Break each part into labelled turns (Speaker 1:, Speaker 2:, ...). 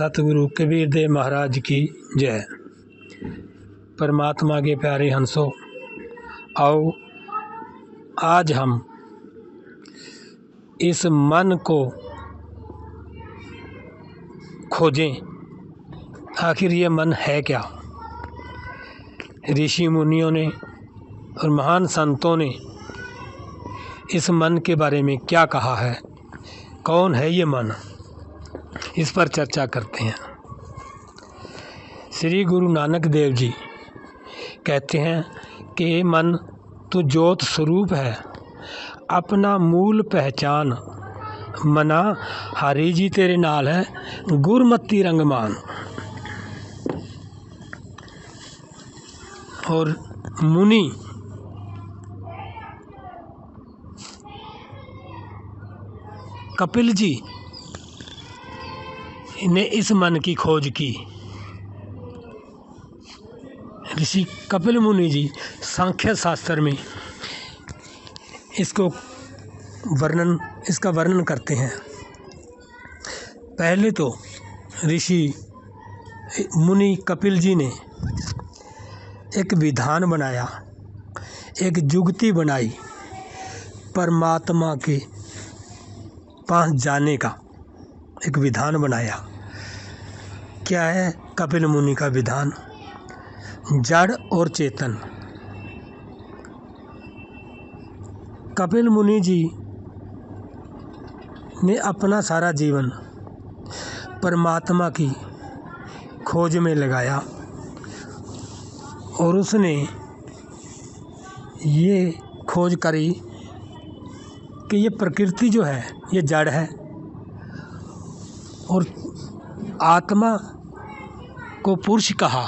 Speaker 1: सतगुरु कबीर देव महाराज की जय। परमात्मा के प्यारे हंसो, आओ आज हम इस मन को खोजें, आखिर ये मन है क्या। ऋषि मुनियों ने और महान संतों ने इस मन के बारे में क्या कहा है, कौन है ये मन, इस पर चर्चा करते हैं। श्री गुरु नानक देव जी कहते हैं कि मन तो ज्योत स्वरूप है, अपना मूल पहचान, मना हरि जी तेरे नाल है, गुरमति रंगमान। और मुनि कपिल जी ने इस मन की खोज की। ऋषि कपिल मुनि जी सांख्य शास्त्र में इसका वर्णन करते हैं। पहले तो ऋषि मुनि कपिल जी ने एक विधान बनाया, एक जुगती बनाई परमात्मा के पास जाने का एक विधान बनाया। क्या है कपिल मुनि का विधान? जड़ और चेतन। कपिल मुनि जी ने अपना सारा जीवन परमात्मा की खोज में लगाया और उसने ये खोज करी कि ये प्रकृति जो है ये जड़ है और आत्मा को पुरुष कहा,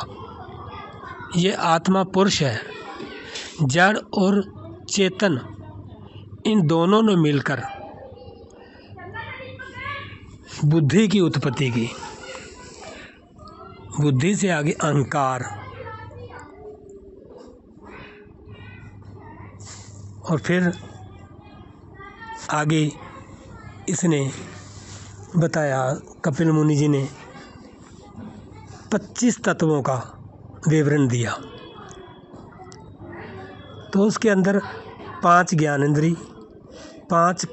Speaker 1: ये आत्मा पुरुष है। जड़ और चेतन इन दोनों ने मिलकर बुद्धि की उत्पत्ति की। बुद्धि से आगे अहंकार और फिर आगे इसने बताया, कपिल मुनि जी ने 25 तत्वों का विवरण दिया। तो उसके अंदर 5 ज्ञानेंद्री, 5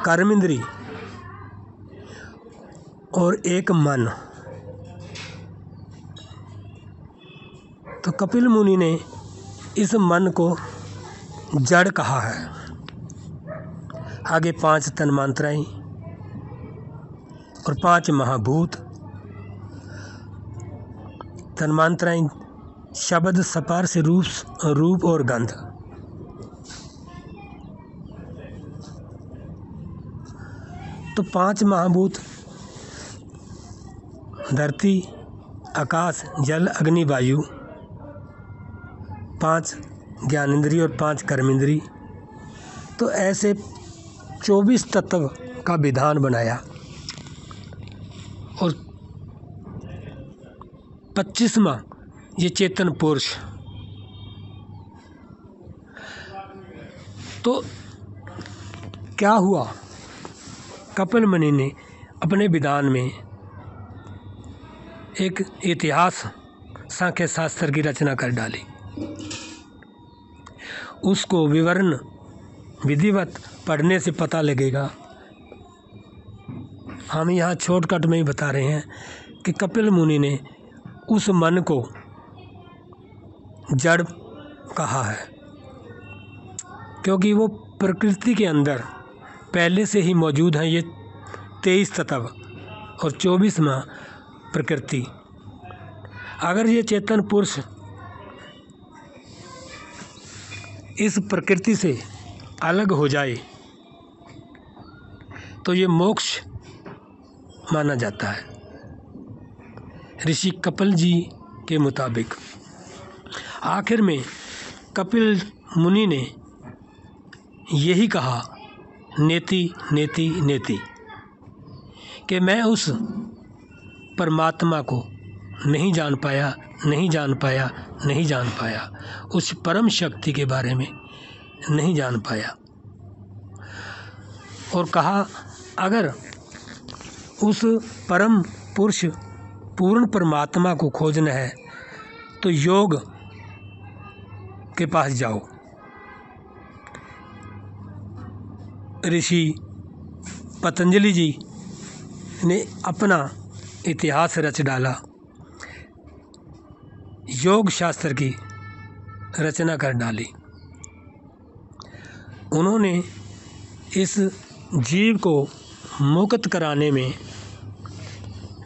Speaker 1: कर्मेंद्री और 1 मन। तो कपिल मुनि ने इस मन को जड़ कहा है। आगे 5 तन्मात्राएं और 5 महाभूत। तन्मात्राएं शब्द, स्पर्श, रूप और गंध। तो 5 महाभूत धरती, आकाश, जल, अग्नि, वायु। 5 ज्ञानेंद्री और 5 कर्मेंद्री। तो ऐसे 24 तत्व का विधान बनाया और 25वां ये चेतन पुरुष। तो क्या हुआ, कपिल मुनि ने अपने विधान में एक इतिहास सांख्य शास्त्र की रचना कर डाली। उसको विवरण विधिवत पढ़ने से पता लगेगा। हम यहाँ शॉर्टकट में ही बता रहे हैं कि कपिल मुनि ने उस मन को जड़ कहा है, क्योंकि वो प्रकृति के अंदर पहले से ही मौजूद हैं ये 23 तत्व और 24वां प्रकृति। अगर ये चेतन पुरुष इस प्रकृति से अलग हो जाए तो ये मोक्ष माना जाता है। ऋषि कपिल जी के मुताबिक आखिर में कपिल मुनि ने यही कहा, नेति नेति नेति, कि मैं उस परमात्मा को नहीं जान पाया, उस परम शक्ति के बारे में नहीं जान पाया। और कहा, अगर उस परम पुरुष पूर्ण परमात्मा को खोजना है तो योग के पास जाओ। ऋषि पतंजलि जी ने अपना इतिहास रच डाला, योग शास्त्र की रचना कर डाली। उन्होंने इस जीव को मुक्त कराने में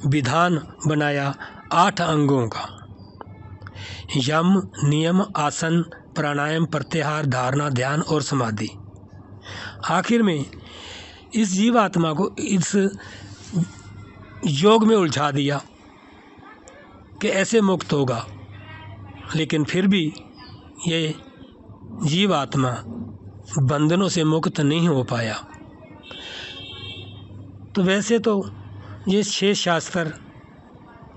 Speaker 1: विधान बनाया 8 अंगों का, यम, नियम, आसन, प्राणायाम, प्रत्याहार, धारणा, ध्यान और समाधि। आखिर में इस जीवात्मा को इस योग में उलझा दिया कि ऐसे मुक्त होगा, लेकिन फिर भी ये जीवात्मा बंधनों से मुक्त नहीं हो पाया। तो वैसे तो ये 6 शास्त्र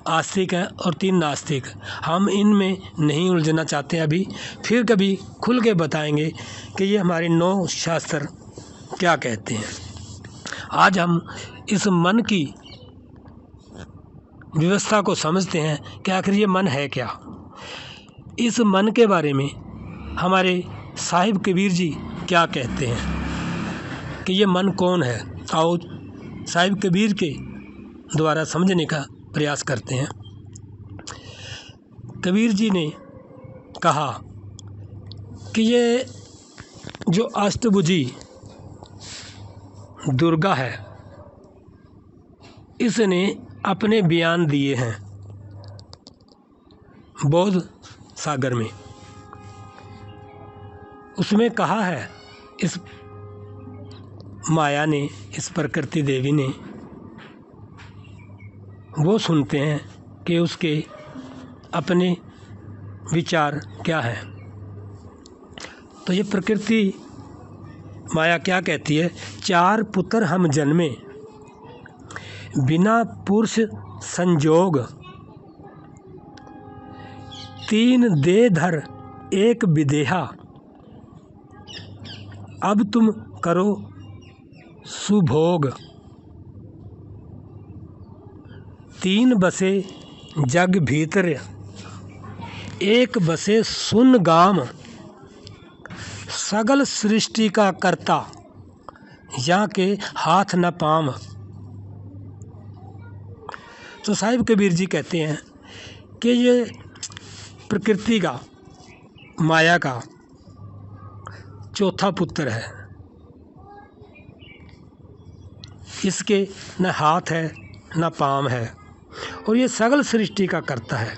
Speaker 1: आस्तिक हैं और 3 नास्तिक। हम इनमें नहीं उलझना चाहते अभी, फिर कभी खुल के बताएंगे कि ये हमारे 9 शास्त्र क्या कहते हैं। आज हम इस मन की व्यवस्था को समझते हैं कि आखिर ये मन है क्या। इस मन के बारे में हमारे साहिब कबीर जी क्या कहते हैं कि ये मन कौन है। आओ साहिब कबीर के द्वारा समझने का प्रयास करते हैं। कबीर जी ने कहा कि ये जो अष्टभुजी दुर्गा है, इसने अपने बयान दिए हैं बौद्ध सागर में। उसमें कहा है, इस माया ने, इस प्रकृति देवी ने, वो सुनते हैं कि उसके अपने विचार क्या हैं। तो ये प्रकृति माया क्या कहती है, 4 पुत्र हम जन्मे, बिना पुरुष संजोग, 3 दे धर एक विदेहा, अब तुम करो सुभोग, 3 बसे जग भीतर, एक बसे सुन गाम, सगल सृष्टि का कर्ता, यहाँ के हाथ न पाम। तो साहिब कबीर जी कहते हैं कि ये प्रकृति का, माया का चौथा पुत्र है। इसके न हाथ है न पाँव है और ये सगल सृष्टि का कर्ता है।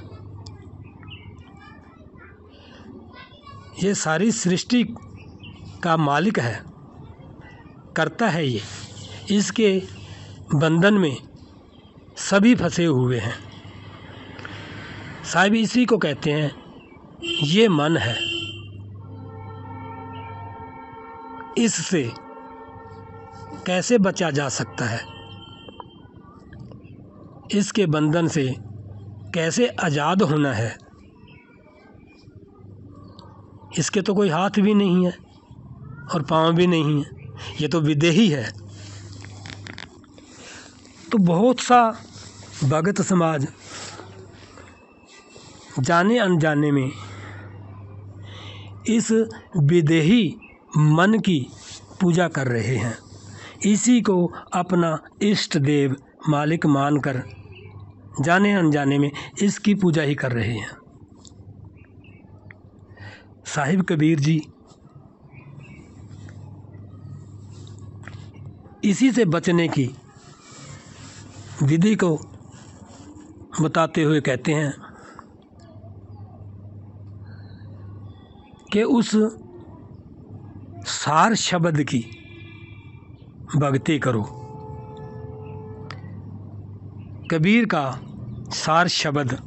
Speaker 1: ये सारी सृष्टि का मालिक है, कर्ता है ये। इसके बंधन में सभी फंसे हुए हैं। साहिब इसी को कहते हैं ये मन है। इससे कैसे बचा जा सकता है, इसके बंधन से कैसे आज़ाद होना है। इसके तो कोई हाथ भी नहीं है और पाँव भी नहीं है, ये तो विदेही है। तो बहुत सा भगत समाज जाने अनजाने में इस विदेही मन की पूजा कर रहे हैं। इसी को अपना इष्ट देव मालिक मानकर जाने अनजाने में इसकी पूजा ही कर रहे हैं। साहिब कबीर जी इसी से बचने की विधि को बताते हुए कहते हैं कि उस सार शब्द की भक्ति करो। कबीर का सार शब्द,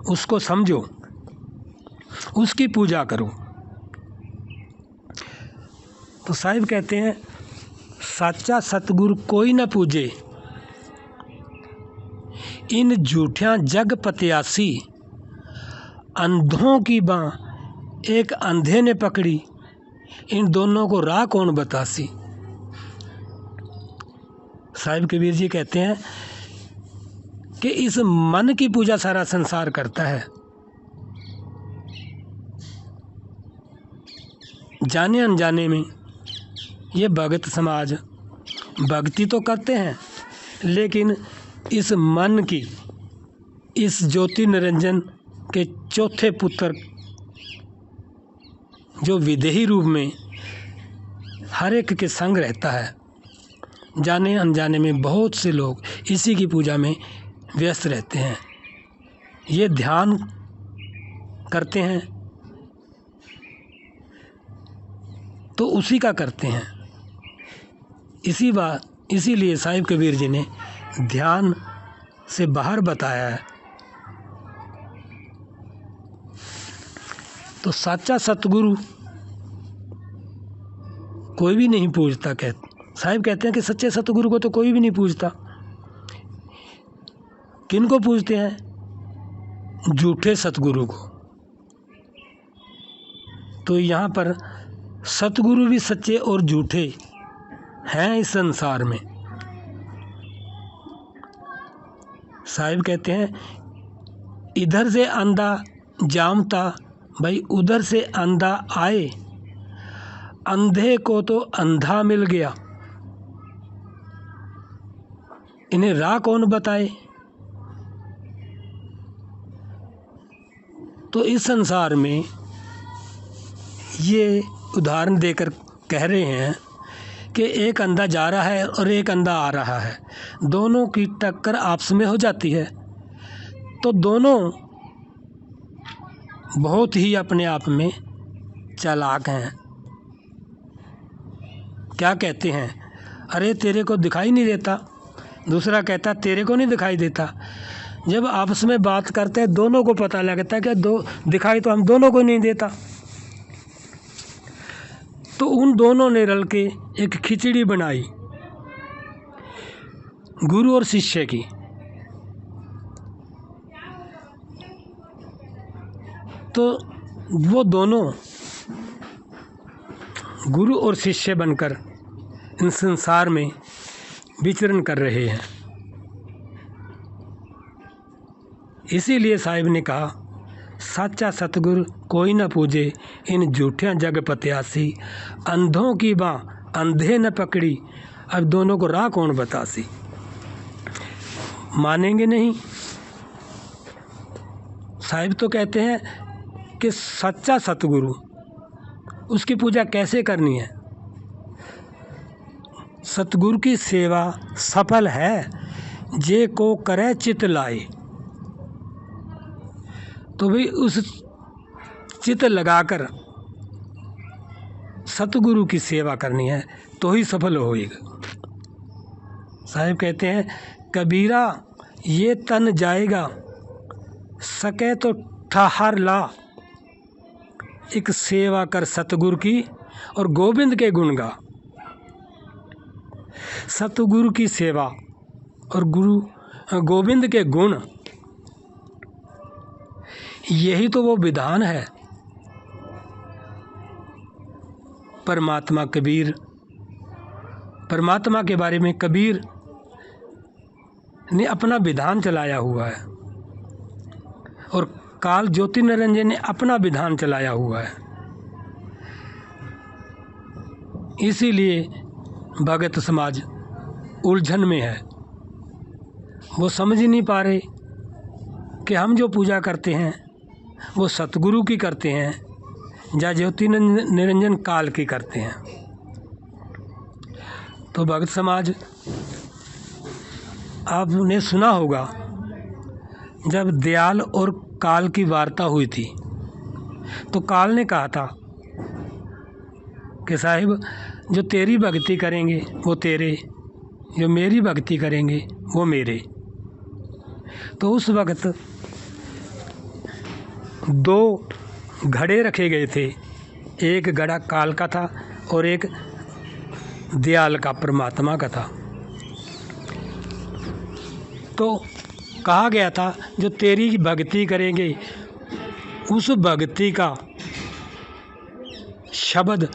Speaker 1: उसको समझो, उसकी पूजा करो। तो साहिब कहते हैं साचा सतगुरु कोई न पूजे, इन झूठियां जग पत्यासी, अंधों की बाँ एक अंधे ने पकड़ी, इन दोनों को राह कौन बतासी। साहिब कबीर जी कहते हैं कि इस मन की पूजा सारा संसार करता है। जाने अनजाने में ये भगत समाज भक्ति तो करते हैं, लेकिन इस मन की, इस ज्योति निरंजन के चौथे पुत्र जो विदेही रूप में हर एक के संग रहता है, जाने अनजाने में बहुत से लोग इसी की पूजा में व्यस्त रहते हैं। ये ध्यान करते हैं तो उसी का करते हैं। इसीलिए साहिब कबीर जी ने ध्यान से बाहर बताया है। तो सच्चा सतगुरु कोई भी नहीं पूजता। साहिब कहते हैं कि सच्चे सतगुरु को तो कोई भी नहीं पूजता। किन को पूजते हैं? झूठे सतगुरु को। तो यहाँ पर सतगुरु भी सच्चे और झूठे हैं इस संसार में। साहिब कहते हैं इधर से अंधा जामता भाई उधर से अंधा आए, अंधे को तो अंधा मिल गया, इन्हें राह कौन बताए। तो इस संसार में ये उदाहरण देकर कह रहे हैं कि एक अंधा जा रहा है और एक अंधा आ रहा है, दोनों की टक्कर आपस में हो जाती है, तो दोनों बहुत ही अपने आप में चालाक हैं। क्या कहते हैं? अरे तेरे को दिखाई नहीं देता, दूसरा कहता तेरे को नहीं दिखाई देता। जब आपस में बात करते हैं दोनों को पता लगता है कि दिखाई तो हम दोनों को नहीं देता। तो उन दोनों ने रल के एक खिचड़ी बनाई गुरु और शिष्य की। तो वो दोनों गुरु और शिष्य बनकर इन संसार में विचरण कर रहे हैं। इसीलिए साहिब ने कहा सच्चा सतगुरु कोई न पूजे, इन झूठियाँ जग पत्यासी, अंधों की बाँ अंधे न पकड़ी, अब दोनों को राह कौन बतासी। मानेंगे नहीं। साहिब तो कहते हैं कि सच्चा सतगुरु, उसकी पूजा कैसे करनी है। सतगुरु की सेवा सफल है जे को करे चित लाए। तो भाई उस चित लगाकर सतगुरु की सेवा करनी है तो ही सफल होएगा। साहिब कहते हैं कबीरा ये तन जाएगा, सके तो ठहर ला, एक सेवा कर सतगुरु की और गोविंद के गुण गा। सतगुरु की सेवा और गोविंद के गुण, यही तो वो विधान है। परमात्मा के बारे में कबीर ने अपना विधान चलाया हुआ है और काल ज्योति निरंजन ने अपना विधान चलाया हुआ है। इसीलिए भगत समाज उलझन में है। वो समझ ही नहीं पा रहे कि हम जो पूजा करते हैं वो सतगुरु की करते हैं या ज्योति निरंजन काल की करते हैं। तो भगत समाज, आपने सुना होगा जब दयाल और काल की वार्ता हुई थी तो काल ने कहा था कि साहिब जो तेरी भक्ति करेंगे वो तेरे, जो मेरी भक्ति करेंगे वो मेरे। तो उस वक्त दो घड़े रखे गए थे, एक घड़ा काल का था और एक दयाल का, परमात्मा का था। तो कहा गया था जो तेरी भक्ति करेंगे उस भक्ति का शब्द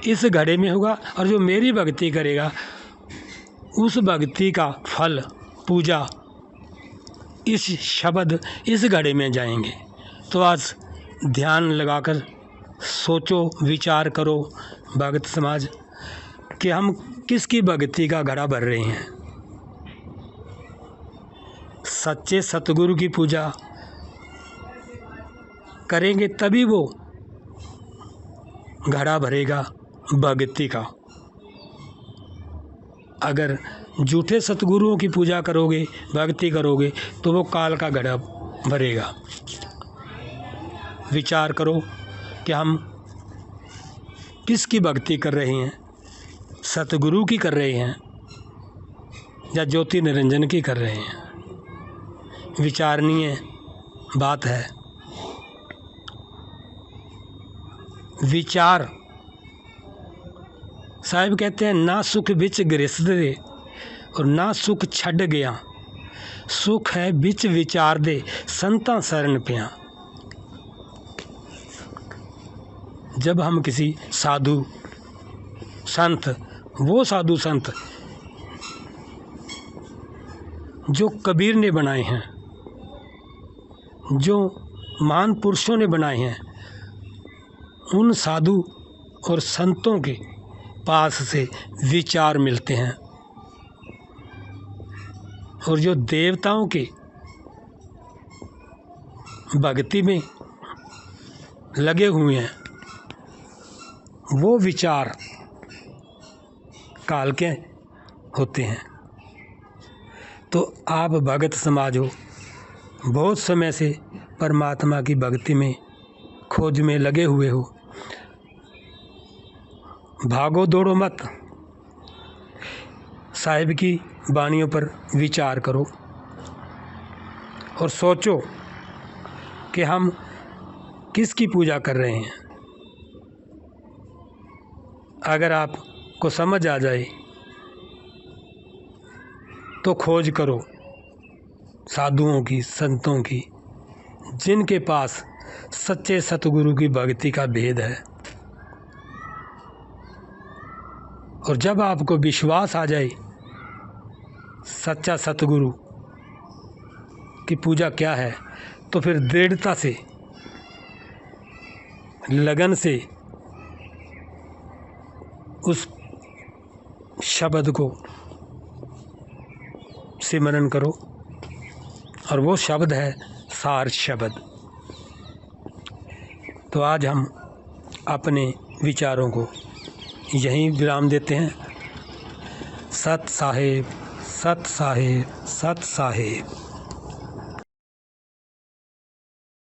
Speaker 1: इस घड़े में होगा और जो मेरी भक्ति करेगा उस भक्ति का फल पूजा इस शब्द इस घड़े में जाएंगे। तो आज ध्यान लगाकर सोचो, विचार करो भगत समाज कि हम किसकी भक्ति का घड़ा भर रहे हैं। सच्चे सतगुरु की पूजा करेंगे तभी वो घड़ा भरेगा भक्ति का। अगर झूठे सतगुरुओं की पूजा करोगे, भक्ति करोगे, तो वो काल का घड़ा भरेगा। विचार करो कि हम किसकी भक्ति कर रहे हैं, सतगुरु की कर रहे हैं या ज्योति निरंजन की कर रहे हैं। विचारणीय बात है। विचार साहिब कहते हैं, ना सुख बिच गृहस्थ दे और ना सुख छड़ गया, सुख है बिच विचार दे संतां शरण पिया। जब हम किसी साधु संत, वो साधु संत जो कबीर ने बनाए हैं, जो महान पुरुषों ने बनाए हैं, उन साधु और संतों के पास से विचार मिलते हैं। और जो देवताओं के भक्ति में लगे हुए हैं, वो विचार काल के होते हैं। तो आप भगत समाज हो, बहुत समय से परमात्मा की भक्ति में खोज में लगे हुए हो। भागो दौड़ो मत, साहिब की वाणियों पर विचार करो और सोचो कि हम किसकी पूजा कर रहे हैं। अगर आपको समझ आ जाए तो खोज करो साधुओं की, संतों की, जिनके पास सच्चे सतगुरु की भक्ति का भेद है। और जब आपको विश्वास आ जाए सच्चा सतगुरु की पूजा क्या है, तो फिर दृढ़ता से, लगन से उस शब्द को सिमरन करो। और वो शब्द है सार शब्द। तो आज हम अपने विचारों को यहीं विराम देते हैं। सत साहेब, सत साहेब, सत साहेब।